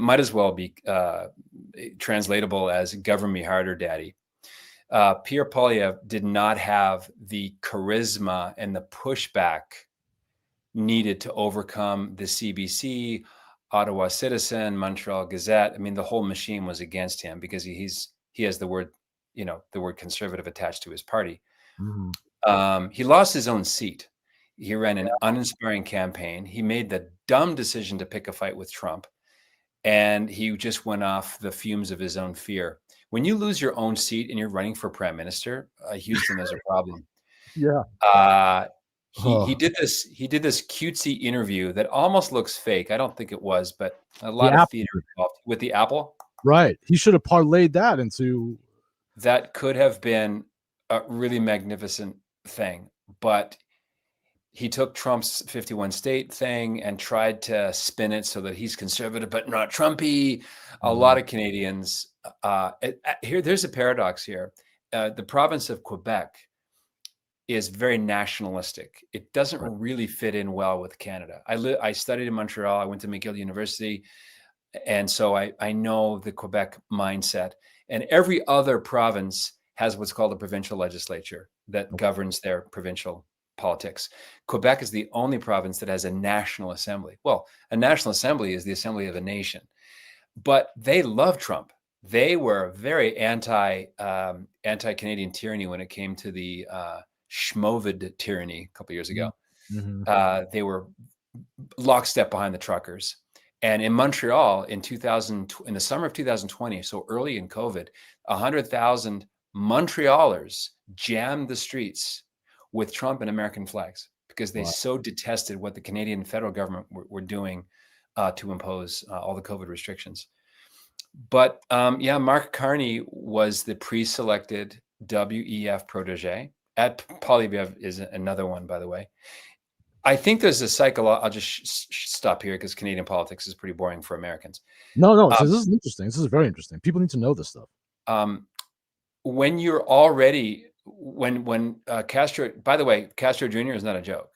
might as well be translatable as "govern me harder, daddy." Pierre Poilievre did not have the charisma and the pushback needed to overcome the CBC, Ottawa Citizen, Montreal Gazette. I mean, the whole machine was against him because he has the word conservative attached to his party. He lost his own seat. He ran an uninspiring campaign. He made the dumb decision to pick a fight with Trump, and he just went off the fumes of his own fear. When you lose your own seat and you're running for prime minister, Houston, there's a problem. Yeah. He did this cutesy interview that almost looks fake. I don't think it was, but a lot of theater involved with the Apple. Right. He should have parlayed that into. That could have been a really magnificent thing, but he took Trump's 51 state thing and tried to spin it so that he's conservative but not Trumpy. A lot of Canadians there's a paradox here. The province of Quebec is very nationalistic. It doesn't really fit in well with Canada. I studied in Montreal. I went to McGill University, and so I know the Quebec mindset. And every other province has what's called a provincial legislature that governs their provincial politics. Quebec is the only province that has a national assembly. Well, a national assembly is the assembly of a nation, but they love Trump. They were very anti-Canadian tyranny when it came to the Schmovid tyranny a couple of years ago. They were lockstep behind the truckers. And in Montreal in the summer of 2020, so early in COVID, 100,000 Montrealers jammed the streets with Trump and American flags because they so detested what the Canadian federal government were doing to impose all the COVID restrictions. But Mark Carney was the pre-selected WEF protege. At Polievre is another one, by the way. I think there's a cycle. I'll just stop here because Canadian politics is pretty boring for Americans. No. So this is interesting. This is very interesting. People need to know this stuff. When you're already when Castro, by the way, Castro Jr. is not a joke.